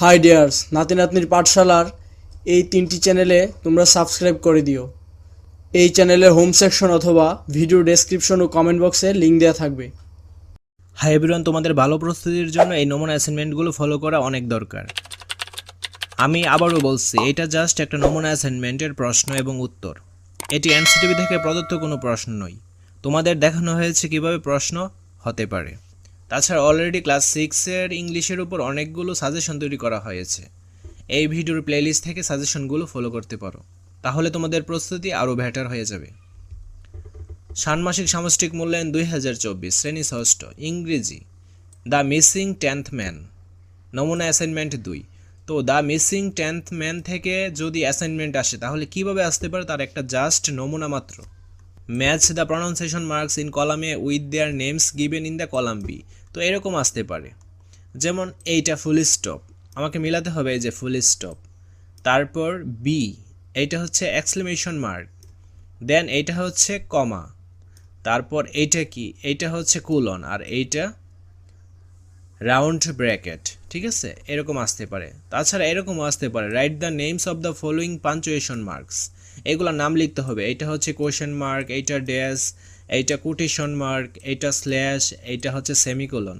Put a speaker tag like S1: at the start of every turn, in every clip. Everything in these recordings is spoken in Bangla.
S1: হাই ডিয়ার্স, নাতি নাতনির পাঠশালার এই 3টি চ্যানেলে তোমরা সাবস্ক্রাইব করে দিও। এই চ্যানেলের হোম সেকশন অথবা ভিডিও ডেসক্রিপশন ও কমেন্ট বক্সে লিঙ্ক দেওয়া থাকবে।
S2: হাই এভরিওয়ান, তোমাদের ভালো প্রস্তুতির জন্য এই নমুনা অ্যাসাইনমেন্টগুলো ফলো করা অনেক দরকার। আমি আবারও বলছি, এটা জাস্ট একটা নমুনা অ্যাসাইনমেন্টের প্রশ্ন এবং উত্তর। এটি এনসিটিভি থেকে প্রদত্ত কোনো প্রশ্ন নয়। তোমাদের দেখানো হয়েছে কিভাবে প্রশ্ন হতে পারে। তাছাড়া অলরেডি ক্লাস 6-এর ইংলিশের উপর অনেকগুলো সাজেশন তৈরি করা হয়েছে। এই ভিডিওর প্লেলিস্ট থেকে সাজেশনগুলো ফলো করতে পারো, তাহলে তোমাদের প্রস্তুতি আরও বেটার হয়ে যাবে। ষান্মাসিক সামষ্টিক মূল্যায়ন 2024 শ্রেণী ষষ্ঠ, ইংরেজি, দ্য মিসিং 10th ম্যান, নমুনা অ্যাসাইনমেন্ট 2। তো দ্য মিসিং 10th ম্যান থেকে যদি অ্যাসাইনমেন্ট আসে তাহলে কিভাবে আসতে পারে তার একটা জাস্ট নমুনা মাত্র। Match the pronunciation marks in column A with their names given in the column B. তো এরকম আসতে পারে, যেমন এইটা ফুল স্টপ, আমাকে মিলাতে হবে এই যে ফুল স্টপ। তারপর বি, এইটা হচ্ছে এক্সক্লেমেশন মার্ক, দেন এইটা হচ্ছে কমা, তারপর এইটা কি, এইটা হচ্ছে কুলন, আর এইটা রাউন্ড ব্র্যাকেট। ঠিক আছে, এরকম আসতে পারে। তাছাড়া এরকমও আসতে পারে, right the names of the following punctuation marks. এগুলোর নাম লিখতে হবে। এইটা হচ্ছে কোয়েশ্চেন মার্ক, এইটা ড্যাশ, এইটা কোটেশন মার্ক, এইটা স্ল্যাশ, এইটা হচ্ছে সেমিকোলন।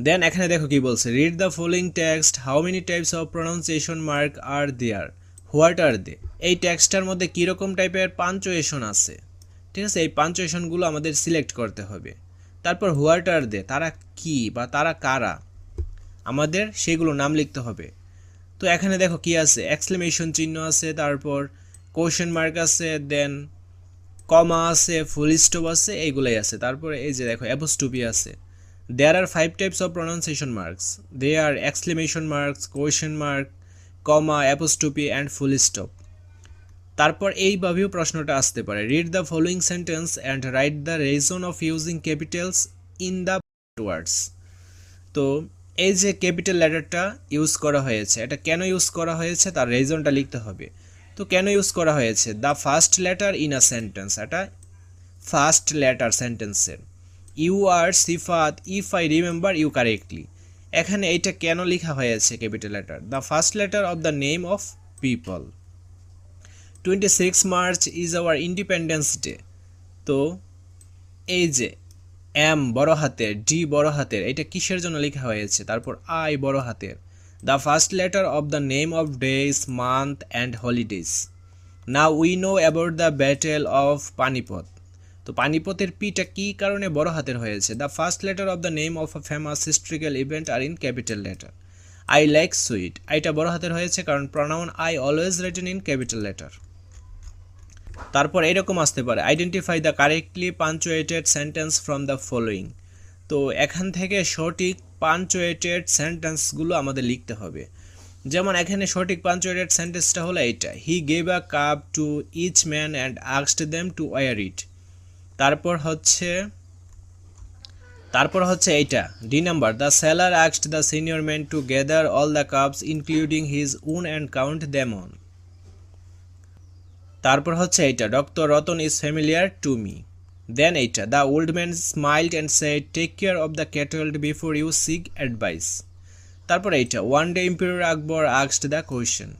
S2: দেন এখানে দেখো কি বলছে, read the following text, how many types of pronunciation mark are there, what are they. এই টেক্সটটার মধ্যে কীরকম টাইপের পাঞ্চুয়েশন আছে। ঠিক আছে, এই পাঞ্চুয়েশনগুলো আমাদের সিলেক্ট করতে হবে। তারপর হোয়াট আর দে, তারা কি বা তারা কারা, আমাদের সেগুলো নাম লিখতে হবে। তো এখানে দেখো কি আছে, এক্সক্লেমেশন চিহ্ন আছে, তারপর কোয়েশ্চেন মার্ক আছে, দেন কমা আছে, ফুল স্টপ আছে, এইগুলাই আছে। তারপরে এই যে দেখো অ্যাপোস্ট্রফি আছে। There are 5 types of pronunciation marks. They are exclamation marks, question mark, comma, apostrophe and full stop. তারপর এইভাবেও প্রশ্নটা আসতে পারে, read the following sentence and write the reason of using Capitals in the words. তো এই যে ক্যাপিটাল লেটারটা ইউজ করা হয়েছে, এটা কেন ইউজ করা হয়েছে তার রিজনটা লিখতে হবে। তো কেন ইউজ করা হয়েছে, the first letter in a sentence, এটা ফার্স্ট লেটার সেন্টেন্সের। You are Sifat if I remember you correctly. এখানে এইটা কেন লেখা হয়েছে capital letter, the first letter of the name of people. 26 March is our independence day. তো এই যে এম বড় হাতের, ডি বড় হাতের, এটা কিসের জন্য লেখা হয়েছে। তারপর আই বড় হাতের, the first letter of the name of days, month and holidays. Now we know about the battle of Panipat. তো পানিপথের পিটা কী কারণে বড় হাতের হয়েছে, the first letter of the name of a famous historical event are in capital letter. I like sweet, আইটা বড় হাতের হয়েছে কারণ pronoun I always written in capital letter. তারপর এরকম আসতে পারে, identify the correctly punctuated sentence from the following. তো এখান থেকে সঠিক পাঞ্চুয়েটেড সেন্টেন্সগুলো আমাদের লিখতে হবে। যেমন এখানে সঠিক পাঞ্চুয়েটেড সেন্টেন্সটা হলো এইটা, he gave a cup to each man and asked them to wear it. তারপর হচ্ছে এইটা D number, the seller asked the senior man to gather all the cups including his own and count them on. তারপর হচ্ছে এইটা, doctor Ratan is familiar to me. Then এইটা, the old man smiled and said take care of the cattle before you seek advice. তারপর এইটা, one day empire Akbar asked the question.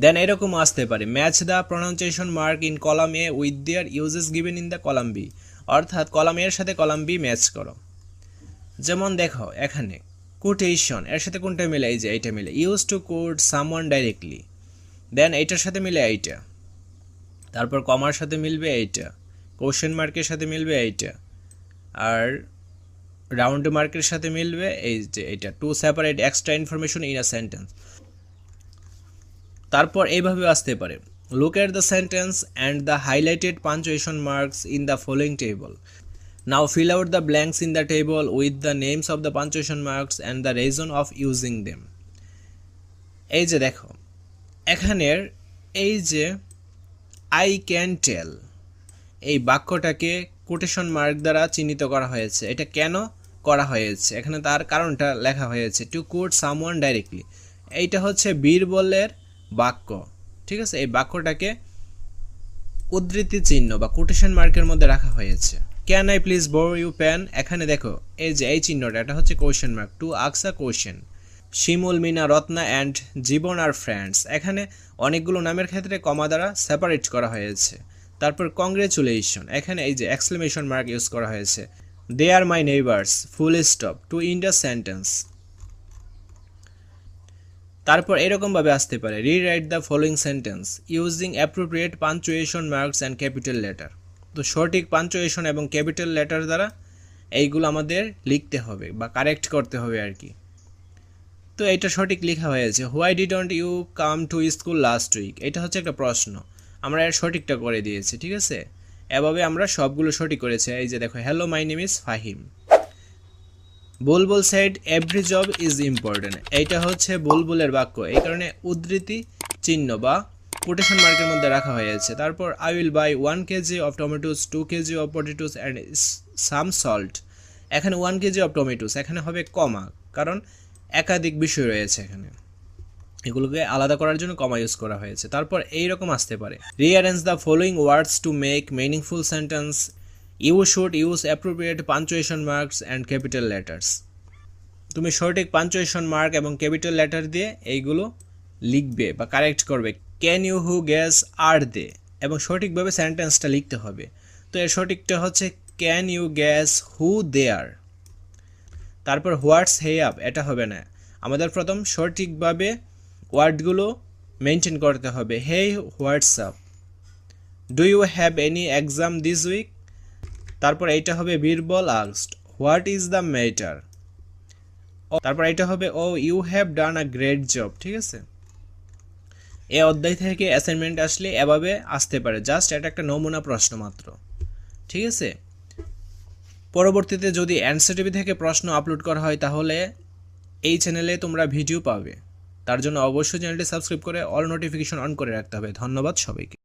S2: Then এরকম আসতে পারে, match the pronunciation mark in column A with their uses given in the column B. অর্থাৎ কলাম এর সাথে কলাম বি ম্যাচ করো। যেমন দেখো এখানে কোটেশন এর সাথে কোনটা মিলে, এই যে এইটা মিলে, use to quote someone directly. Then এইটার সাথে মিলে এইটা, তারপর কমার সাথে মিলবে এইটা, কোশ্চেন মার্কের সাথে মিলবে এইটা, আর রাউন্ড মার্কের সাথে মিলবে এই যে এইটা, to separate extra information in a sentence. তারপর এইভাবে আসতে পারে, look at the sentence and the highlighted punctuation marks in the following table. Now fill out the blanks in the table with the names of the punctuation marks and the reason of using them. এই যে দেখো এখানের এই যে আই ক্যান টেল, এই বাক্যটাকে কোটেশন মার্ক দ্বারা চিহ্নিত করা হয়েছে। এটা কেন করা হয়েছে, এখানে তার কারণটা লেখা হয়েছে, টু কোট সামওয়ান ডাইরেক্টলি। এইটা হচ্ছে বীরবলের বাক্য। ঠিক আছে, এই বাক্যটাকে উদ্ধৃতি চিহ্ন বা কোটেশন মার্কের মধ্যে রাখা হয়েছে। Can I please borrow you pen, এখানে দেখো এই যে এই চিহ্নটা, এটা হচ্ছে question mark, to ask a question. Shimul, Mina, Ratna and Jibon are friends, এখানে অনেকগুলো নামের ক্ষেত্রে কমা দ্বারা সেপারেট করা হয়েছে। তারপর কংগ্রেচুলেশন, এখানে এই যে এক্সক্লেমেশন মার্ক ইউজ করা হয়েছে। They are my neighbours, full stop, to end a sentence. তারপর এরকমভাবে আসতে পারে, rewrite the following sentence using appropriate punctuation marks and capital letter. তো সঠিক পাঞ্চুয়েশন এবং ক্যাপিটাল লেটার দ্বারা এইগুলো আমাদের লিখতে হবে বা কারেক্ট করতে হবে আর কি। তো এটা সঠিক লেখা হয়েছে, why didn't you come to school last week, এটা হচ্ছে একটা প্রশ্ন, আমরা এর সঠিকটা করে দিয়েছি, ঠিক আছে। এভাবে আমরা সবগুলো সঠিক করেছি। এই যে দেখো, hello my name is Fahim. Bulbul said every job is important, এইটা হচ্ছে বুলবুলের বাক্য, এই কারণে উদ্ধৃতি চিহ্ন বা কোটেশন মার্কের মধ্যে রাখা হয়েছে। তারপর I will buy 1 KG of tomatoes, 2 KG of potatoes and some salt, এখানে 1 কেজি অফ টমেটোস, এখানে হবে কমা, কারণ একাধিক বিষয় রয়েছে এখানে, এগুলোকে আলাদা করার জন্য কমা ইউজ করা হয়েছে। তারপর এইরকম আসতে পারে, rearrange the following words to make meaningful sentence, you should use appropriate punctuation marks and capital letters. তুমি সঠিক পাঞ্চুয়েশন মার্ক এবং ক্যাপিটাল লেটার দিয়ে এইগুলো লিখবে বা কারেক্ট করবে। Can you who guess are they, এবং সঠিকভাবে সেন্টেন্সটা লিখতে হবে। তো এর সঠিকটা হচ্ছে can you guess who they are. তারপর হোয়াটস হে আপ, এটা হবে না, আমাদের প্রথম সঠিকভাবে ওয়ার্ডগুলো মেনটেন করতে হবে। Hey what's up. Do you have any exam this week, তারপর এইটা হবে Birbal asked what is the matter. তারপর এটা হবে oh you have done a great job, ঠিক আছে। এই অধ্যায় থেকে অ্যাসাইনমেন্ট আসলে এভাবে আসতে পারে, জাস্ট এটা একটা নমুনা প্রশ্ন মাত্র, ঠিক আছে। পরবর্তীতে যদি এনসিটিভি থেকে প্রশ্ন আপলোড করা হয় তাহলে এই চ্যানেলে তোমরা ভিডিও পাবে। তার জন্য অবশ্যই চ্যানেলটি সাবস্ক্রাইব করে অল নোটিফিকেশন অন করে রাখতে হবে। ধন্যবাদ সবাইকে।